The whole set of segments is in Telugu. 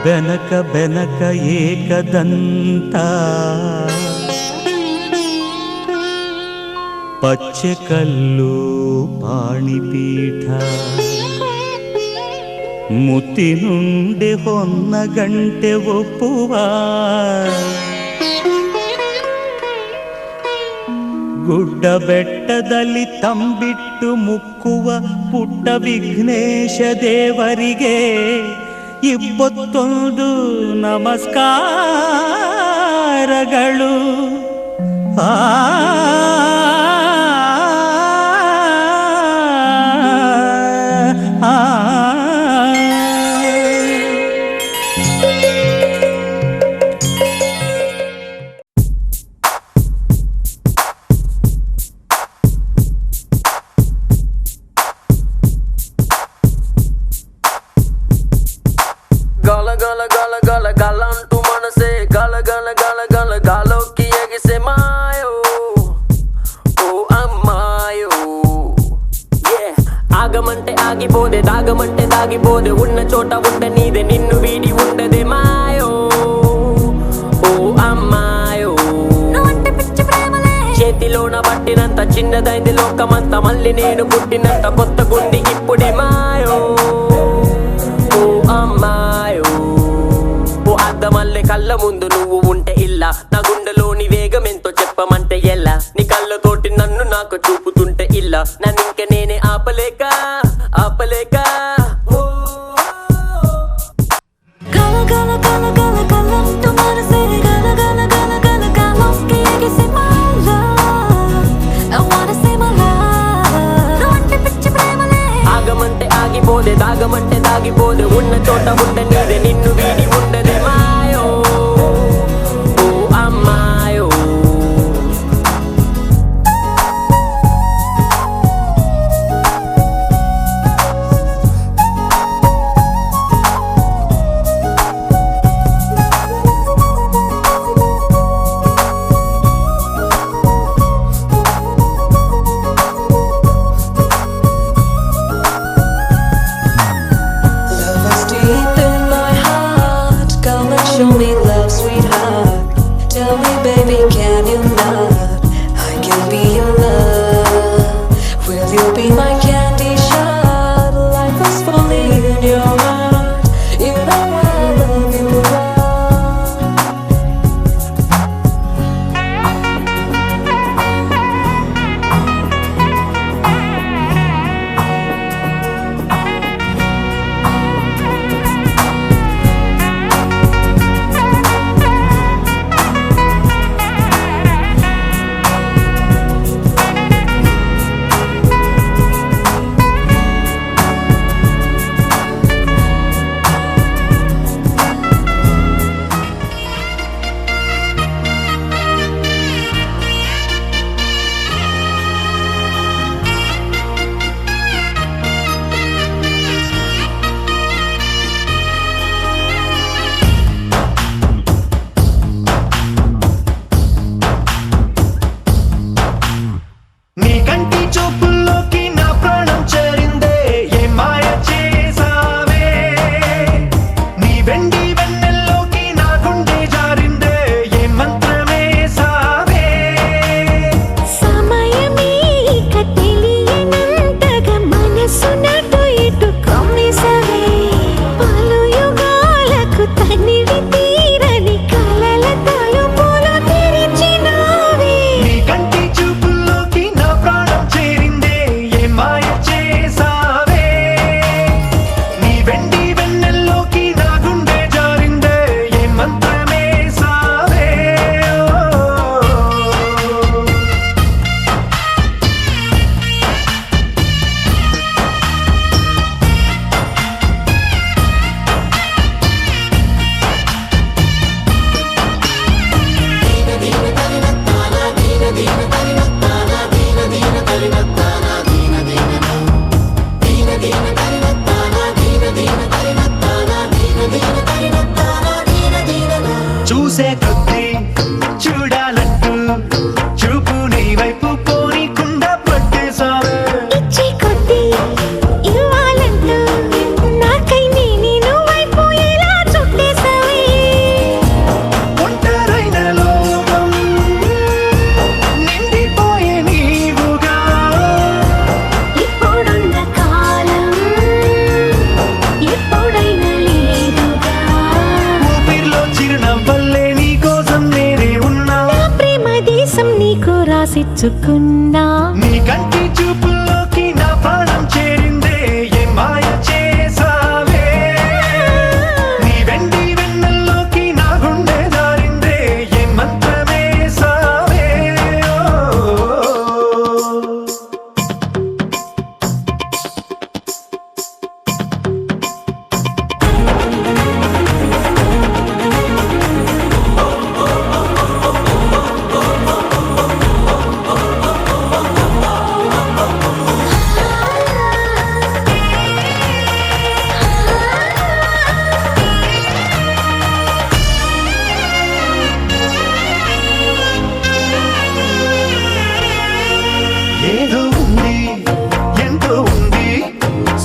ಬೆನಕ ಬೆನಕ ಏಕದಂತ ಪಚ್ಚೆ ಕಲ್ಲು ಪಾಣಿಪೀಠ ಮುತ್ತಿ నుండి ಹೊನ್ನ ಗಂಟೆ ಒಪ್ಪುವ ಗುಡ್ಡ ಬೆಟ್ಟದಲ್ಲಿ ತಂಬಿಟ್ಟು ಮುಕ್ಕುವ ಪುಟ್ಟ ವಿಘ್ನೇಶ ದೇವರಿಗೆ ಇಬ್ಬತ್ತೊಂದು ನಮಸ್ಕಾರಗಳು. ಆ గల గల గల గల గల అంటూ మనసే గల గల గల గల గాలోకి ఎగిసే మాయో ఓ అమ్మాయో. ఆగమంటే ఆగిపోదే, దాగమంటే దాగిపోదే, ఉన్న చోట ఉండ నీదే, నిన్ను వీడి ఉండదే మాయో ఓ అమ్మాయో. చేతిలోన పట్టినంత చిన్నదైంది లోకమంతా, మళ్ళీ నేను పుట్టినంత కొత్త గుండి ఇప్పుడే మాయో ఓ అమ్మాయో. ఓ అద్దమల్లె కళ్ళ ముందు నువ్వు ఉంటే ఇల్లా, నా గుండెలోని వేగం ఎంతో చెప్పమంటే ఎలా, నీ కళ్ళతోటి నన్ను నాకు చూపుతుంటే ఇల్లా, నన్నింక నేనే ఆపలేక ఆపలేక. ఆగమంటే ఆగిపోదే, దాగమంటే దాగిపోదే, ఉన్న చోట ఉండ నీదే, నిన్ను వీడి ఉండదే మాయో ఓ అమ్మాయో. Love street శ్వాసిచ్చుకున్నా నీ కంటి చూపుల్లోకి నా ప్రాణం చేరిందే ఏ మాయ చేసావే నీ వెండి వెన్నెల్లోకి నా గుండె జారిందే ఏ మంత్రమేసావే ఏదో ఉంది ఎంతో ఉంది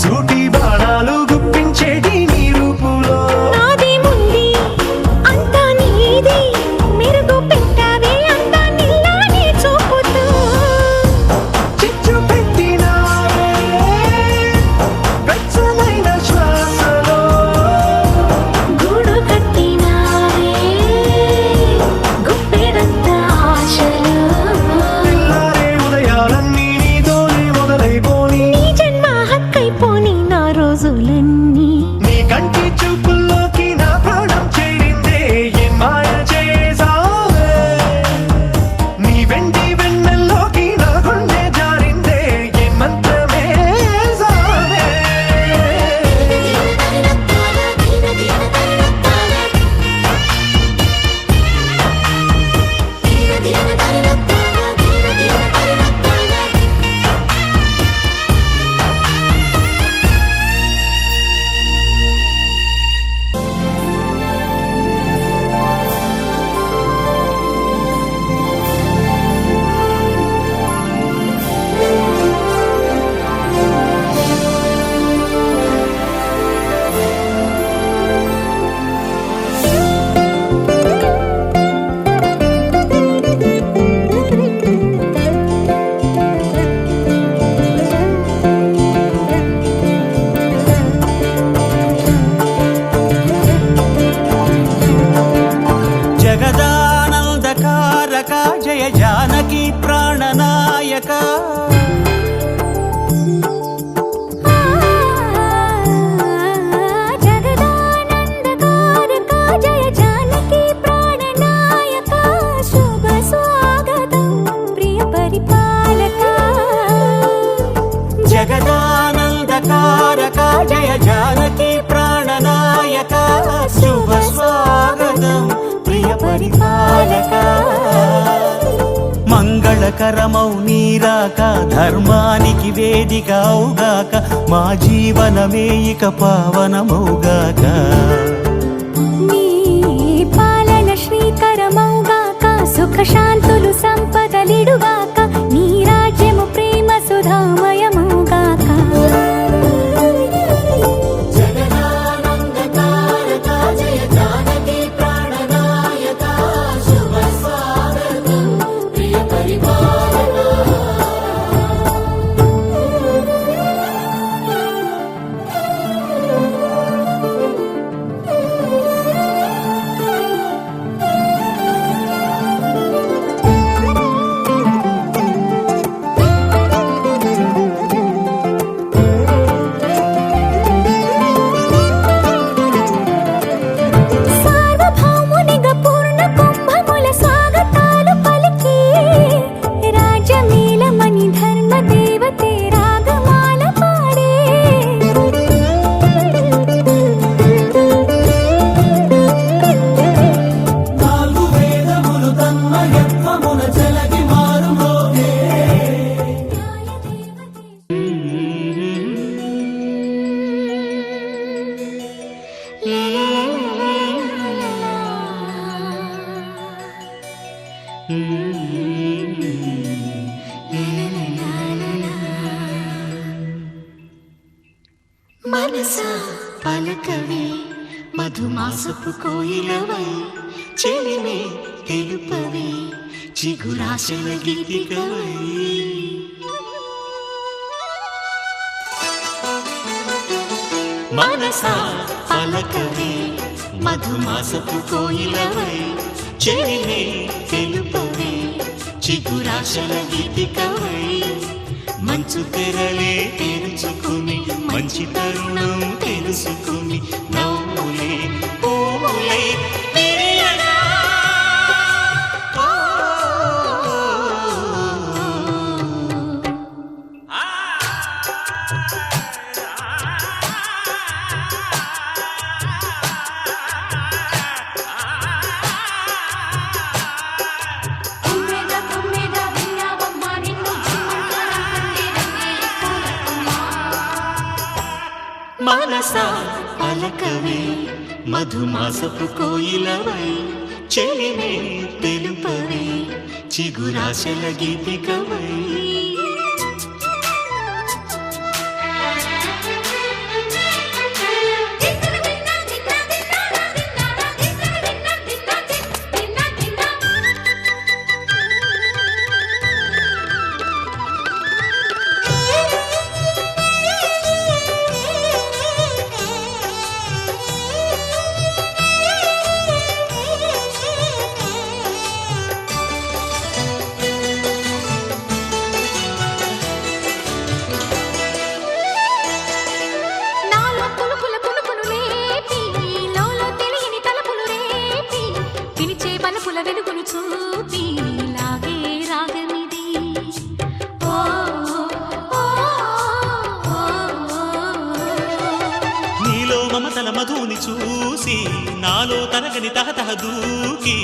సూటి బాణాలు గుప్పించేటి నీ రూపులో నాదేముంది అంతా నీది మెరుగు పెట్టావే అంతా నీలానే చూపుతూ చిచ్చు పెట్టినావే వెచ్చనైన శ్వాసలో గూడు కట్టినావే గుప్పెడంత ఆశలు పిల్లారే ఉదయాలన్నీ నీతోనే మొదలైపోని నీ జన్మ హక్కైపోని నా రోజులన్నీ నీ కంటి చూపుల్లోకి నా ప్రాణం చేరిందే ఏ మాయ చేసావే నీ వెండి వెన్నెల్లోకి నా గుండె జారిందే ఏ మంత్రమేసావే జగదానందకారక జయ జానకి ప్రాణనాయక జగదానందకారక జయ జానకి ప్రాణనాయక శుభ స్వాగతం ప్రియ పరిపాలక జగదానందకారక జయ జానకి ప్రాణనాయక శుభ స్వాగతం ప్రియ పరిపాలక మంగళకరమౌ నీరాక ధర్మానికి వేదిక అవుగాక మా జీవనమే ఇక పావనమౌగాక నీ పాలన శ్రీకరమౌగాక సుఖ శాంతులు సంపదలిడుగాక నీ రాజ్యము ప్రేమ సుధామయమౌగాక సార్వభౌమునిగా పూర్ణ కుంభముల స్వాగతాలు పలికి రాజమేళమణి ధర్మ దేవతే రాగమాల పాడే నాలుగు వేదములు తన్మయత్వమున జలగి మారుమోగే మనసా పలకవే మధుమాసపు కోయిలవై చెలిమే తెలుపవే చిగురాశల గీతికవై మనసా పలకవే మధుమాసపు కోయిలవై చెలిమే తెలుపవే చిగురాశల చిగురాశల గీతికవై మంచు తెరలే తెరుచుకుని మంచి తరుణం తెలుసుకుని నవ్వులే పూలే విరియగా. మనసా పలకవే మధుమాసపు కోయిలవై చెలిమే తెలుపవే చిగురాశల గీతికవై. వెలుగును చూపి లాగే రాగమిది. నీలో మమతల మధుని చూసి నాలో తరగని తహతహ దూకి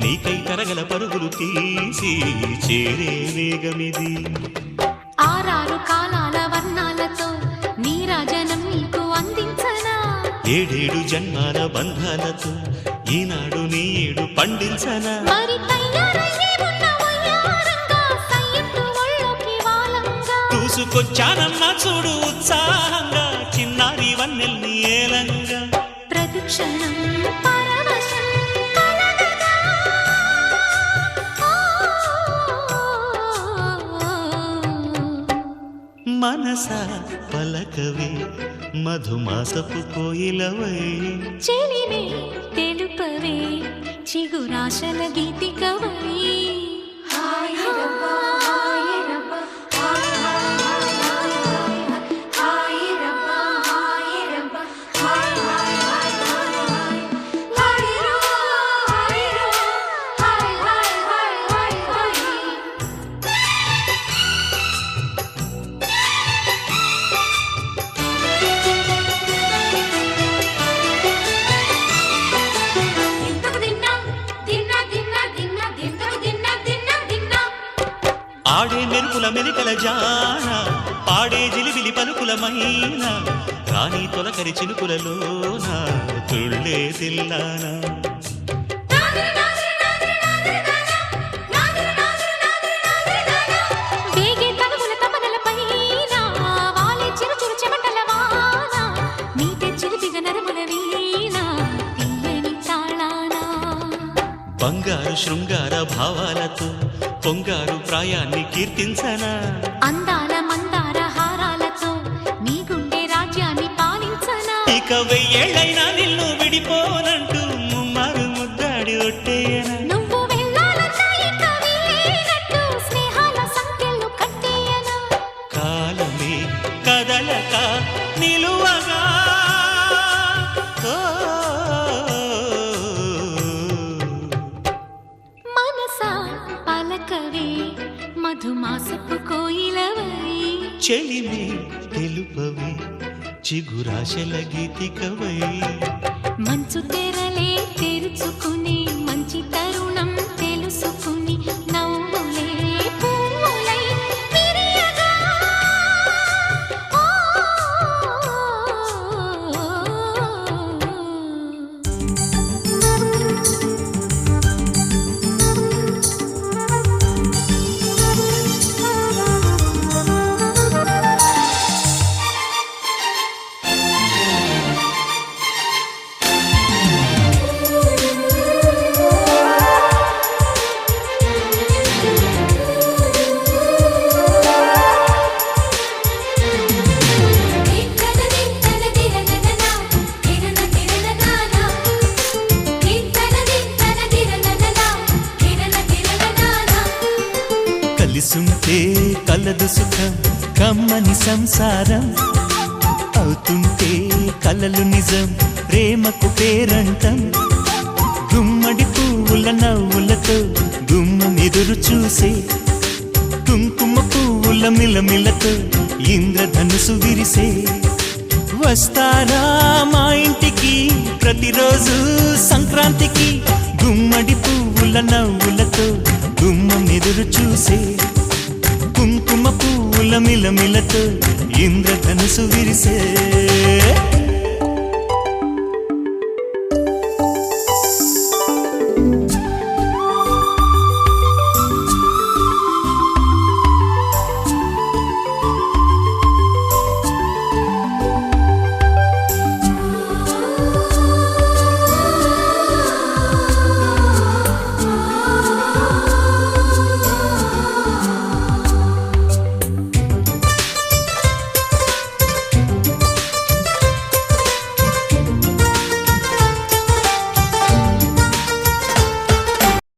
నీకై తరగల పరుగులు తీసి చేరే వేగమిది. ఆరారు కాలాల వర్ణాలతో నీరాజనం నీకు అందించనా, ఏడేడు జన్మాల బంధాలతో ఈనాడు నీడు పండించనా. మరి తయారయ్యే ఉన్న వయ్యారంగా సయ్యత్తు ఒళ్ళోకి వాలంగా చూసుకొచ్చానమ్మా చూడు ఉత్సాహంగా చిన్నారి వన్నెల్ని ఏలంగా. ప్రతిక్షణం పరవశం కలగగా. మనసా పలకవే మధుమాసపు కోయిలవై చెలిమే తెలుపవే చిగురాశల గీతికవై. ఆడే మెరుపుల మెలికల జాన పాడే జిలిబిలి పలుకుల మైనా రాణి తొలకరి చిలుకులలోన తుళ్ళే తిల్లానా. వేగే తనువుల తమనలపైన వాలే చిరుచురు చెమటల వాన నీటే చిలిపిగ నరముల వీణ తీయని తాళానా. బంగారు శృంగార భావాలతో పొంగారు ప్రాయాన్ని కీర్తించనా. అందాల మందార హారాలతో నీ గుండె రాజ్యాన్ని పాలించనా. ఇక వెయ్యేళ్ళైనా నిన్ను విడిపోనంటూ ముమ్మారు ముద్దాడి ఒట్టేయనా. నువ్వు వెళ్ళాలన్నా ఇక వీలేనట్టు స్నేహాల సంఖ్యలు కట్టేయనా. కాలమే కదలక నిలువగా మనసా పలకవే మధుమాసపు కోయిలవై చెలిమే తెలుపవే చిగురాశల గీతికవై. మంచు తెరలే తెరుచుకుని మంచి తరుణం తెలుసుకుని నవ్వులే పూలై విరియగా. కలిసుంటే కలదు సుఖం కమ్మని సంసారం అవుతుంటే కలలు నిజం ప్రేమకు పేరంటం గుమ్మడి పువ్వుల నవ్వులతో గుమ్మం ఎదురు చూసే కుంకుమ పువ్వుల మిలమిలతో ఇంద్రధనుసు విరిసే వస్తారా మా ఇంటికి ప్రతిరోజు సంక్రాంతికి గుమ్మడి పువ్వుల నవ్వులతో గుమ్మం ఎదురు చూసే కుంకుమ పువ్వుల మిలమిలతో ఇంద్రధనుసు విరిసే